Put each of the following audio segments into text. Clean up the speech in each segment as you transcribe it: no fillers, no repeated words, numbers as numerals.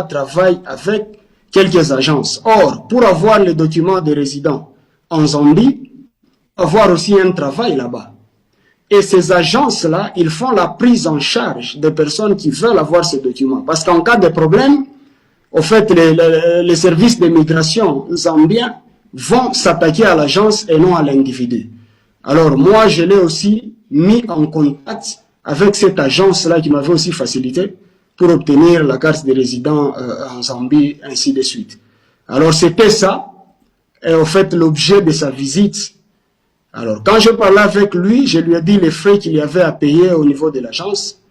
travaille avec quelques agences. Or, pour avoir les documents des résidents en Zambie, avoir aussi un travail là-bas. Et ces agences-là, ils font la prise en charge des personnes qui veulent avoir ces documents. Parce qu'en cas de problème, au fait, les services de migration zambiens vont s'attaquer à l'agence et non à l'individu. Alors moi, je l'ai aussi mis en contact avec cette agence-là qui m'avait aussi facilité pour obtenir la carte de résident en Zambie, ainsi de suite. Alors c'était ça, et au fait, l'objet de sa visite. Alors quand je parlais avec lui, je lui ai dit les frais qu'il y avait à payer au niveau de l'agence.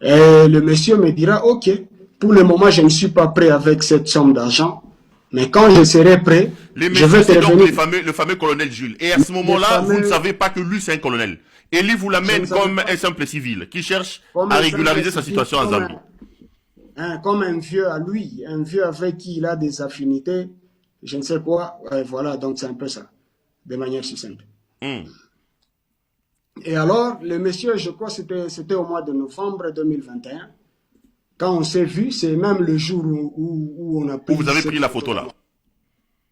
Et le monsieur me dira, ok, pour le moment, je ne suis pas prêt avec cette somme d'argent. Mais quand je serai prêt, je vais te revenir. Donc le fameux colonel Jules. Et à ce moment-là, vous ne savez pas que lui, c'est un colonel. Et lui vous l'amène comme un simple civil qui cherche à régulariser sa situation en Zambie. Comme un vieux à lui, un vieux avec qui il a des affinités, je ne sais quoi. Voilà, donc c'est un peu ça, de manière si simple. Et alors, le monsieur, je crois que c'était au mois de novembre 2021. Quand on s'est vu, c'est même le jour où on a pris... Où vous avez pris la photo là.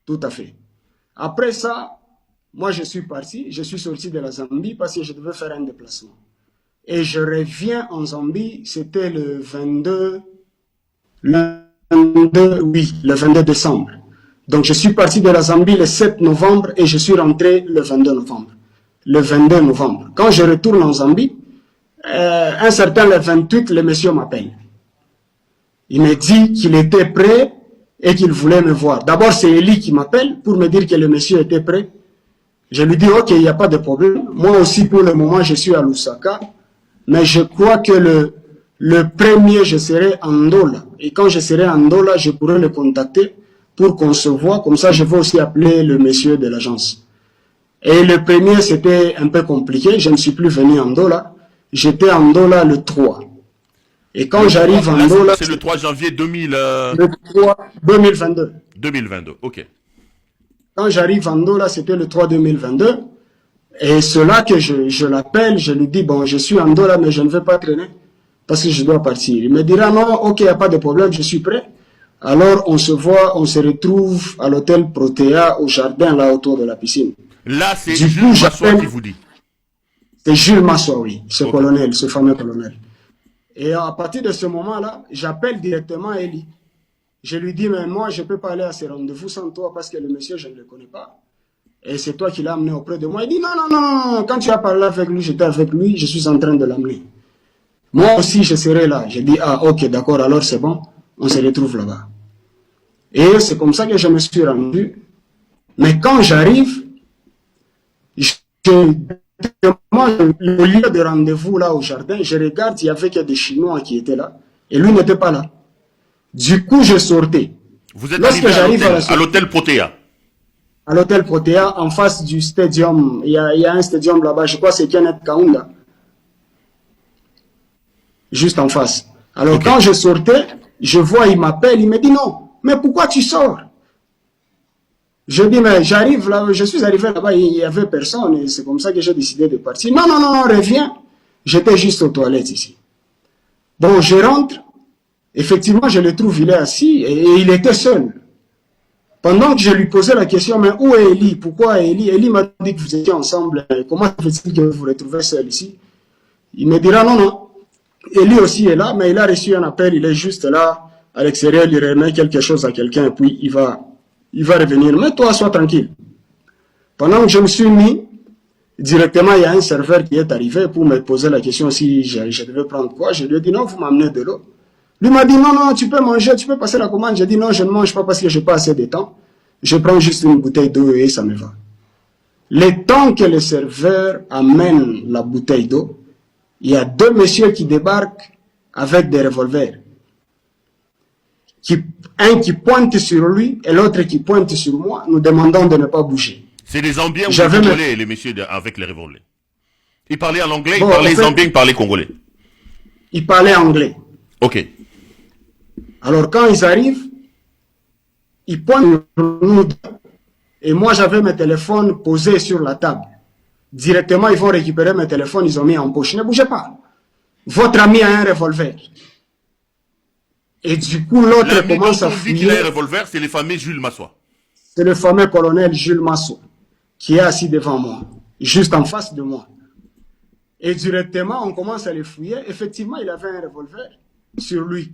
Tout à fait. Après ça, moi je suis parti, je suis sorti de la Zambie parce que je devais faire un déplacement. Et je reviens en Zambie, c'était le 22 décembre. Donc je suis parti de la Zambie le 7 novembre et je suis rentré le 22 novembre. Le 22 novembre. Quand je retourne en Zambie, un certain le 28, le monsieur m'appelle. Il me dit qu'il était prêt et qu'il voulait me voir. D'abord, c'est Eli qui m'appelle pour me dire que le monsieur était prêt. Je lui dis, ok, il n'y a pas de problème. Moi aussi, pour le moment, je suis à Lusaka. Mais je crois que le premier, je serai en Ndola. Et quand je serai en Ndola, je pourrai le contacter pour qu'on se voit. Comme ça, je vais aussi appeler le monsieur de l'agence. Et le premier, c'était un peu compliqué. Je ne suis plus venu en Ndola. J'étais en Ndola le 3. Et quand j'arrive en Ndola... C'est le 3 janvier 2022. 2022, ok. Quand j'arrive en Ndola, c'était le 3 2022. Et cela que je l'appelle, je lui dis, bon, je suis en Ndola, mais je ne veux pas traîner parce que je dois partir. Il me dira, non, ok, il n'y a pas de problème, je suis prêt. Alors, on se voit, on se retrouve à l'hôtel Protea, au jardin, là, autour de la piscine. Là, c'est Jules Massoua qui vous dit. C'est Jules Massoua, oui, ce colonel, ce fameux colonel. Et à partir de ce moment-là, j'appelle directement Eli. Je lui dis, mais moi, je ne peux pas aller à ces rendez-vous sans toi parce que le monsieur, je ne le connais pas. Et c'est toi qui l'as amené auprès de moi. Il dit, non, non, non, non, quand tu as parlé avec lui, j'étais avec lui, je suis en train de l'amener. Moi aussi, je serai là. Je dis, ah, ok, d'accord, alors c'est bon, on se retrouve là-bas. Et c'est comme ça que je me suis rendu. Mais quand j'arrive, moi, le lieu de rendez-vous là au jardin, je regarde, il y avait que des Chinois qui étaient là. Et lui n'était pas là. Du coup, je sortais. Vous êtes arrivé à l'hôtel Protea. À l'hôtel Protea, en face du stadium. Il y a un stadium là-bas, je crois que c'est Kenneth Kaunda. Juste en face. Alors quand je sortais, je vois, il m'appelle, il me dit non, mais pourquoi tu sors? Je dis, mais j'arrive là, je suis arrivé là-bas, il n'y avait personne, et c'est comme ça que j'ai décidé de partir. Non, non, non, non, reviens. J'étais juste aux toilettes ici. Bon, je rentre, effectivement, je le trouve, il est assis, et il était seul. Pendant que je lui posais la question, mais où est Eli? Pourquoi Eli? Eli m'a dit que vous étiez ensemble, comment fait-il que vous vous retrouvez seul ici? Il me dira, non, non, Eli aussi est là, mais il a reçu un appel, il est juste là, à l'extérieur, il remet quelque chose à quelqu'un, et puis il va revenir. Mais toi, sois tranquille. Pendant que je me suis mis, directement, il y a un serveur qui est arrivé pour me poser la question si je devais prendre quoi. Je lui ai dit, non, vous m'amenez de l'eau. Lui m'a dit, non, non, tu peux manger, tu peux passer la commande. J'ai dit, non, je ne mange pas parce que je n'ai pas assez de temps. Je prends juste une bouteille d'eau et ça me va. Le temps que le serveur amène la bouteille d'eau, il y a deux messieurs qui débarquent avec des revolvers. Un qui pointe sur lui et l'autre qui pointe sur moi, nous demandant de ne pas bouger. C'est des Zambiens ou des Congolais, les messieurs avec les revolvers? Ils parlaient en anglais, ils parlaient Zambien, ils parlaient Congolais. Ils parlaient anglais. Ok. Alors quand ils arrivent, ils pointent sur nous et moi j'avais mes téléphones posés sur la table. Directement, ils vont récupérer mes téléphones, ils ont mis en poche. Ne bougez pas. Votre ami a un revolver. Et du coup, l'autre L'ami commence dont à on dit qu'il a un fouiller. revolver, c'est le fameux Jules Massois. C'est le fameux colonel Jules Massot qui est assis devant moi, juste en face de moi. Et directement, on commence à le fouiller. Effectivement, il avait un revolver sur lui.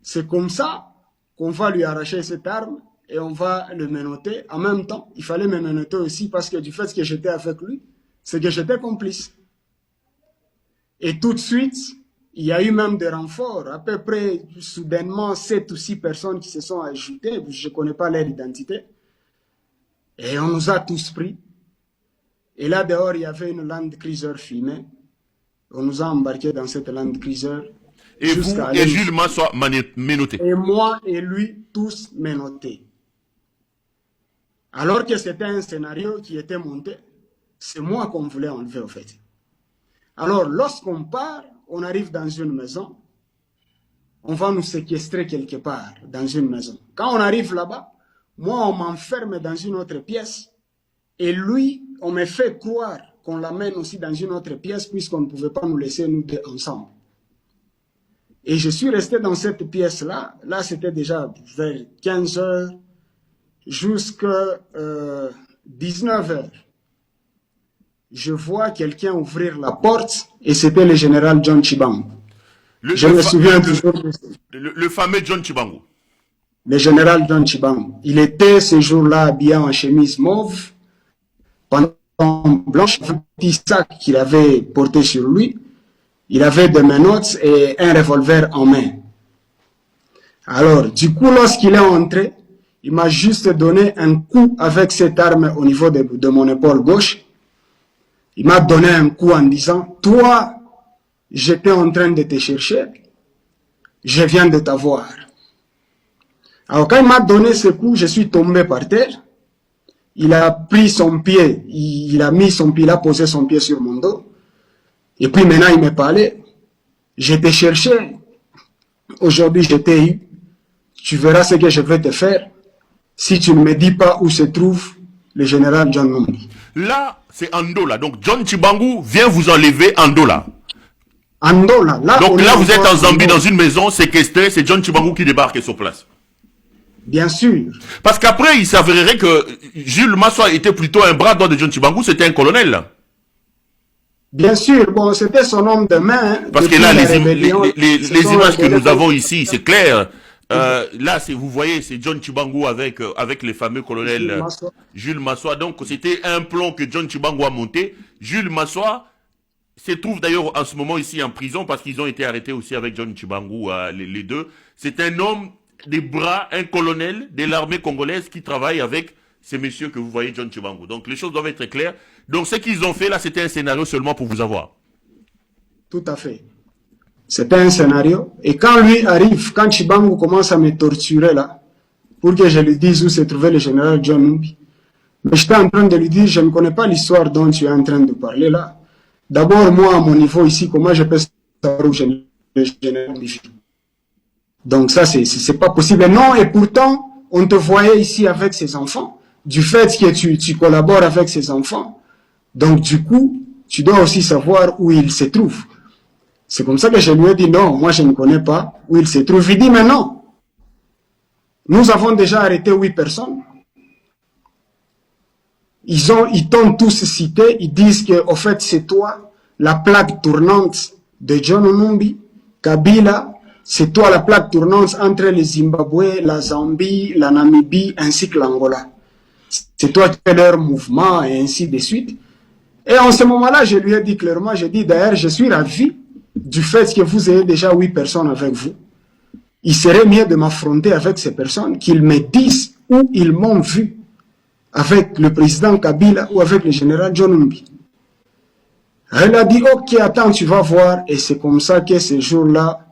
C'est comme ça qu'on va lui arracher cette arme et on va le menotter. En même temps, il fallait me menotter aussi parce que du fait que j'étais avec lui, c'est que j'étais complice. Et tout de suite, il y a eu même des renforts, à peu près soudainement 7 ou 6 personnes qui se sont ajoutées, je ne connais pas leur identité. Et on nous a tous pris. Et là dehors, il y avait une Land Cruiser fumée. On nous a embarqués dans cette Land Cruiser. Et vous et Jules Massois menottés. Et moi et lui, tous menottés. Alors que c'était un scénario qui était monté, c'est moi qu'on voulait enlever au fait. Alors, lorsqu'on part, on arrive dans une maison, on va nous séquestrer quelque part dans une maison. Quand on arrive là-bas, moi, on m'enferme dans une autre pièce et lui, on me fait croire qu'on l'amène aussi dans une autre pièce puisqu'on ne pouvait pas nous laisser nous deux ensemble. Et je suis resté dans cette pièce-là. Là, c'était déjà vers 15 heures jusqu'à 19 heures. Je vois quelqu'un ouvrir la porte et c'était le général John Tshibangou. Je me souviens toujours de le fameux John Tshibangou. Le général John Tshibangou. Il était ce jour-là habillé en chemise mauve, pantalon blanche, un petit sac qu'il avait porté sur lui. Il avait des menottes et un revolver en main. Alors, du coup, lorsqu'il est entré, il m'a juste donné un coup avec cette arme au niveau de mon épaule gauche. Il m'a donné un coup en disant, toi, j'étais en train de te chercher, je viens de t'avoir. Alors quand il m'a donné ce coup, je suis tombé par terre. Il a pris son pied, il a mis son pied, il a posé son pied sur mon dos. Et puis maintenant il me parlait. Je te cherchais, aujourd'hui je t'ai eu. Tu verras ce que je vais te faire si tu ne me dis pas où se trouve le général John Numbi. Là, c'est Andola. Donc, John Tshibangou vient vous enlever Andola. Andola. Là, donc là, vous êtes en Zambie dans une maison séquestrée. C'est John Tshibangou qui débarque sur place. Bien sûr. Parce qu'après, il s'avérerait que Jules Massois était plutôt un bras droit de John Tshibangou. C'était un colonel. Bien sûr. Bon, c'était son homme de main. Parce que là, les images que nous avons ici, c'est clair. Là, vous voyez, c'est John Tshibangou avec le fameux colonel Jules Massois. Donc, c'était un plan que John Tshibangou a monté. Jules Massois se trouve d'ailleurs en ce moment ici en prison parce qu'ils ont été arrêtés aussi avec John Tshibangou, les deux. C'est un homme des bras, un colonel de l'armée congolaise qui travaille avec ces messieurs que vous voyez, John Tshibangou. Donc, les choses doivent être claires. Donc, ce qu'ils ont fait là, c'était un scénario seulement pour vous avoir. Tout à fait. C'était un scénario. Et quand lui arrive, quand Tshibangou commence à me torturer là, pour que je lui dise où se trouvait le général John Numbi, mais j'étais en train de lui dire, je ne connais pas l'histoire dont tu es en train de parler là. D'abord, moi, à mon niveau ici, comment je peux savoir où le général Numbi? Donc ça, c'est pas possible. Non, et pourtant, on te voyait ici avec ses enfants. Du fait que tu collabores avec ses enfants, donc du coup, tu dois aussi savoir où il se trouve. C'est comme ça que je lui ai dit, non, moi je ne connais pas où il se trouve. Il dit, mais non, nous avons déjà arrêté 8 personnes. Ils t'ont tous cité, ils disent que, au fait, c'est toi, la plaque tournante de John Numbi, Kabila, c'est toi la plaque tournante entre le Zimbabwe, la Zambie, la Namibie, ainsi que l'Angola. C'est toi qui fais leur mouvement, et ainsi de suite. Et en ce moment-là, je lui ai dit clairement, j'ai dit, d'ailleurs, je suis ravi du fait que vous ayez déjà 8 personnes avec vous. Il serait mieux de m'affronter avec ces personnes, qu'ils me disent où ils m'ont vu, avec le président Kabila ou avec le général John Numbi. Elle a dit, ok, attends, tu vas voir. Et c'est comme ça que ce jour-là,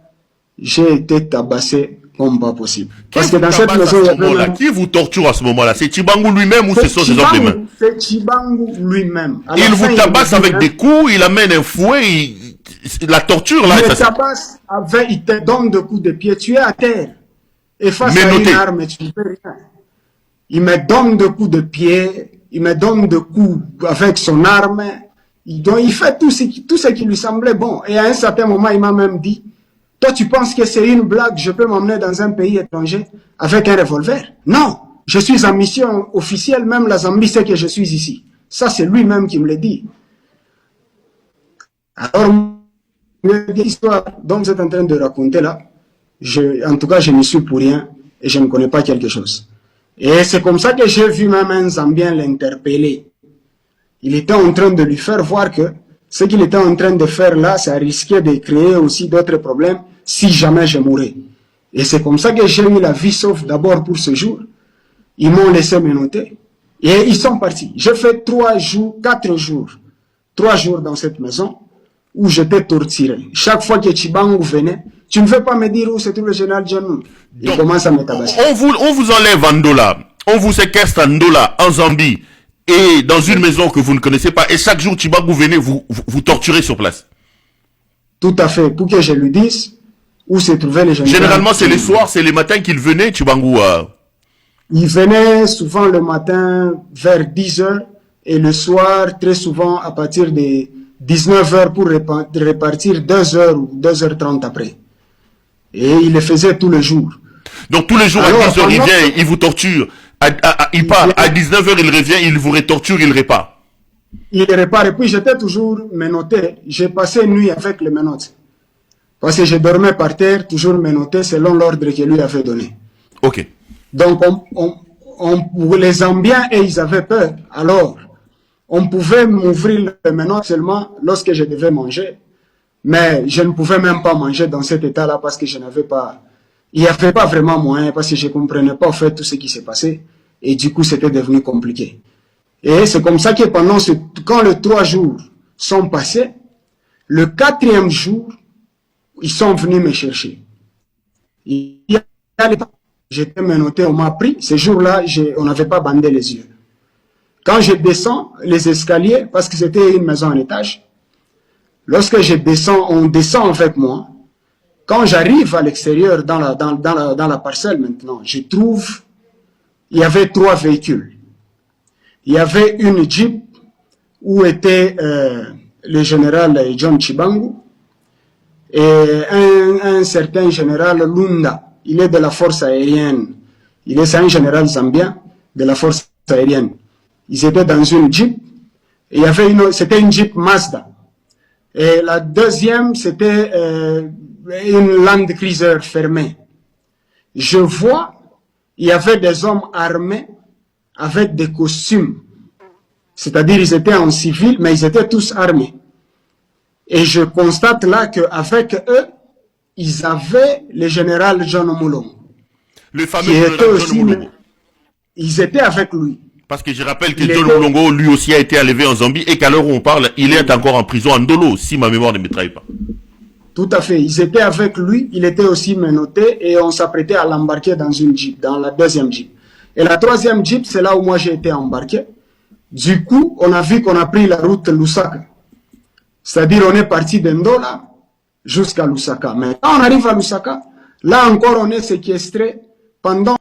j'ai été tabassé comme pas possible. Parce que dans cette maison, qui vous torture à ce moment-là? C'est Tshibangou lui-même ou ce sont ses hommes de main? C'est Tshibangou lui-même. Il vous tabasse avec des coups, il amène un fouet, la torture là. Il te tabasse avec, il te donne des coups de pied, tu es à terre. Et face à une arme, tu ne peux rien. Il me donne des coups de pied, il me donne des coups avec son arme. Il fait tout ce qui lui semblait bon. Et à un certain moment, il m'a même dit, Toi, tu penses que c'est une blague, je peux m'emmener dans un pays étranger avec un revolver? Non, je suis en mission officielle, même la Zambie sait que je suis ici. Ça, c'est lui-même qui me l'a dit. Alors, l'histoire dont vous êtes en train de raconter là, en tout cas, je n'y suis pour rien et je ne connais pas quelque chose. Et c'est comme ça que j'ai vu même un Zambien l'interpeller. Il était en train de lui faire voir que ce qu'il était en train de faire là, ça risquait de créer aussi d'autres problèmes si jamais je mourais. Et c'est comme ça que j'ai eu la vie sauve d'abord pour ce jour. Ils m'ont laissé me noter. Et ils sont partis. J'ai fait 3 jours, 4 jours. 3 jours dans cette maison où j'étais torturé. Chaque fois que Tshibangou venait, tu ne veux pas me dire où se trouve le général John. Il commence à me tabasser. On vous enlève en Ndola. On vous séquestre en Ndola, en Zambie. Et dans une maison que vous ne connaissez pas. Et chaque jour, Tshibangou venait vous torturer sur place. Tout à fait. Pour que je lui dise où se trouvait le général. Généralement, c'est les soirs, c'est les matins qu'il venait, Tshibangou. Il venait souvent le matin vers 10h et le soir, très souvent, à partir de 19h pour repartir 2h ou 2h30 après. Et il le faisait tous les jours. Donc tous les jours, alors, à 10h, il vient, il vous torture. Il part, à 19h, il revient, il vous torture, il répare. Il répare, et puis j'étais toujours menotté. J'ai passé une nuit avec les menottes. Parce que je dormais par terre, toujours menotté, selon l'ordre qu'il lui avait donné. Ok. Donc, les Zambiens, et ils avaient peur. Alors, on pouvait m'ouvrir les menottes seulement lorsque je devais manger. Mais je ne pouvais même pas manger dans cet état-là parce que je n'avais pas... Il n'y avait pas vraiment moyen parce que je ne comprenais pas en fait tout ce qui s'est passé. Et du coup, c'était devenu compliqué. Et c'est comme ça que quand les 3 jours sont passés, le 4e jour, ils sont venus me chercher. J'étais menotté, on m'a pris. Ce jour-là, on n'avait pas bandé les yeux. Quand je descends les escaliers, parce que c'était une maison en étage, lorsque je descends, on descend avec moi. Quand j'arrive à l'extérieur, dans la parcelle maintenant, je trouve, il y avait 3 véhicules. Il y avait une Jeep où était le général John Tshibangou et un certain général Lunda. Il est de la force aérienne. C'est un général zambien de la force aérienne. Ils étaient dans une Jeep. Et c'était une Jeep Mazda. Et la deuxième, c'était une Land Cruiser fermée. Je vois, il y avait des hommes armés avec des costumes. C'est-à-dire, ils étaient en civil, mais ils étaient tous armés. Et je constate là qu'avec eux, ils avaient le général John Omolongo. Le fameux général John Omolongo. Ils étaient avec lui. Parce que je rappelle que John Omolongo, lui aussi, a été enlevé en Zambie et qu'à l'heure où on parle, il est encore en prison à Ndolo, si ma mémoire ne me trahit pas. Tout à fait. Ils étaient avec lui, il était aussi menotté et on s'apprêtait à l'embarquer dans une Jeep, dans la 2e Jeep. Et la 3e Jeep, c'est là où moi j'ai été embarqué. Du coup, on a vu qu'on a pris la route Lusaka. C'est-à-dire, on est parti d'Ndola jusqu'à Lusaka. Mais quand on arrive à Lusaka, là encore, on est séquestré pendant